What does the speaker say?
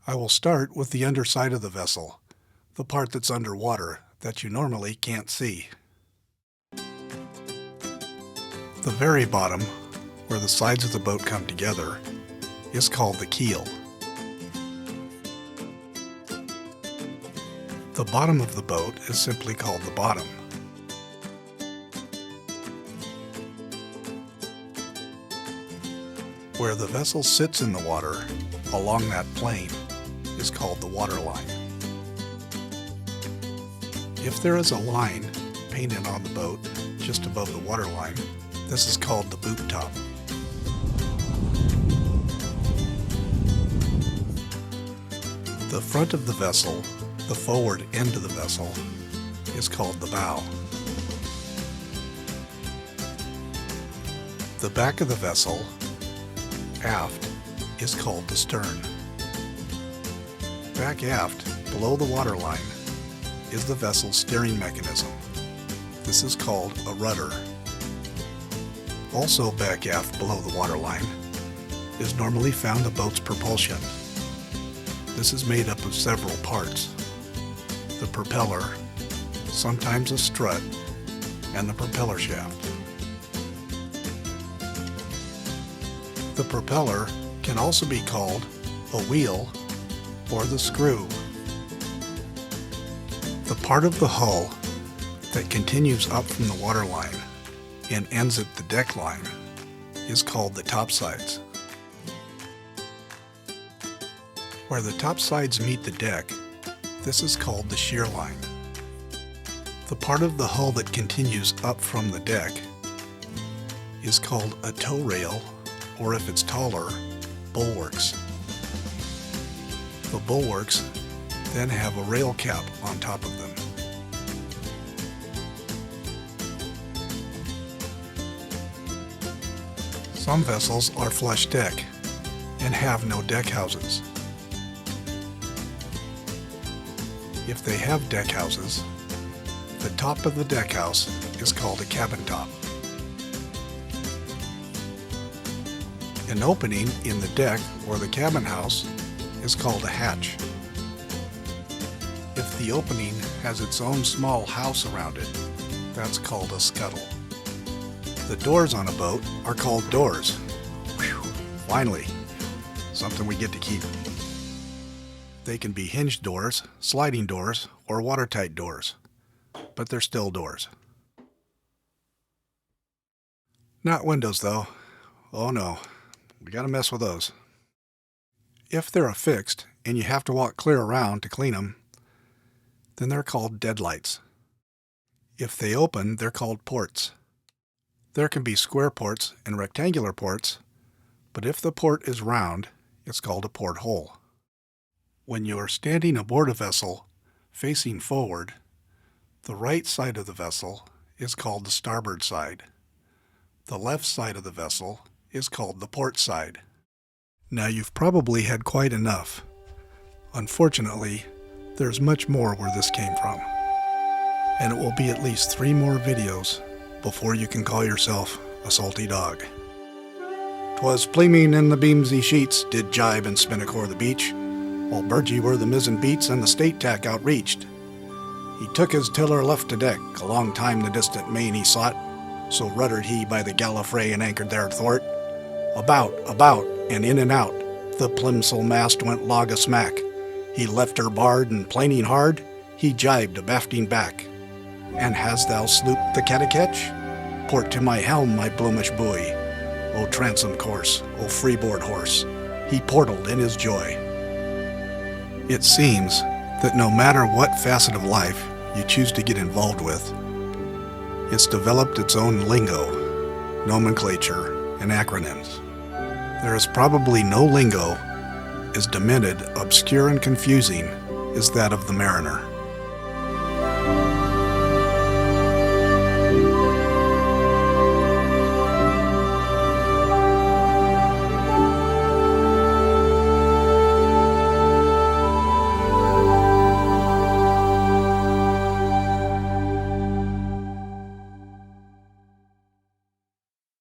I will start with the underside of the vessel, the part that's underwater that you normally can't see. The very bottom, where the sides of the boat come together, is called the keel. The bottom of the boat is simply called the bottom. Where the vessel sits in the water, along that plane, is called the waterline. If there is a line painted on the boat just above the waterline, this is called the boot top. The front of the vessel, the forward end of the vessel, is called the bow. The back of the vessel, aft, is called the stern. Back aft, below the waterline, is the vessel's steering mechanism. This is called a rudder. Also back aft below the waterline is normally found the boat's propulsion. This is made up of several parts: the propeller, sometimes a strut, and the propeller shaft. The propeller can also be called a wheel or the screw. The part of the hull that continues up from the waterline and ends at the deck line is called the topsides. Where the topsides meet the deck, this is called the shear line. The part of the hull that continues up from the deck is called a tow rail, or if it's taller, bulwarks. The bulwarks then have a rail cap on top of them. Some vessels are flush deck and have no deck houses. If they have deck houses, the top of the deck house is called a cabin top. An opening in the deck or the cabin house is called a hatch. If the opening has its own small house around it, that's called a scuttle. The doors on a boat are called doors. Whew, finally, something we get to keep. They can be hinged doors, sliding doors, or watertight doors, but they're still doors. Not windows though. Oh no, we gotta mess with those. If they're affixed and you have to walk clear around to clean them, then they're called deadlights. If they open, they're called ports. There can be square ports and rectangular ports, but if the port is round, it's called a porthole. When you are standing aboard a vessel facing forward, the right side of the vessel is called the starboard side. The left side of the vessel is called the port side. Now you've probably had quite enough. Unfortunately, there's much more where this came from, and it will be at least 3 more videos before you can call yourself a salty dog. 'Twas Pleaming in the beamsy sheets did jibe and spin across the beach, while Burgee were the mizzen beats and the state tack outreached. He took his tiller left to deck, a long time the distant main he sought, so ruddered he by the gallifrey and anchored there athwart. About, and in and out, the plimsoll mast went log a smack. He left her barred and planing hard, he jibed a bafting back. And has thou slooped the catechetch? Port to my helm, my bloomish buoy. O transom course, O freeboard horse, he portaled in his joy. It seems that no matter what facet of life you choose to get involved with, it's developed its own lingo, nomenclature, and acronyms. There is probably no lingo as demented, obscure, and confusing as that of the mariner.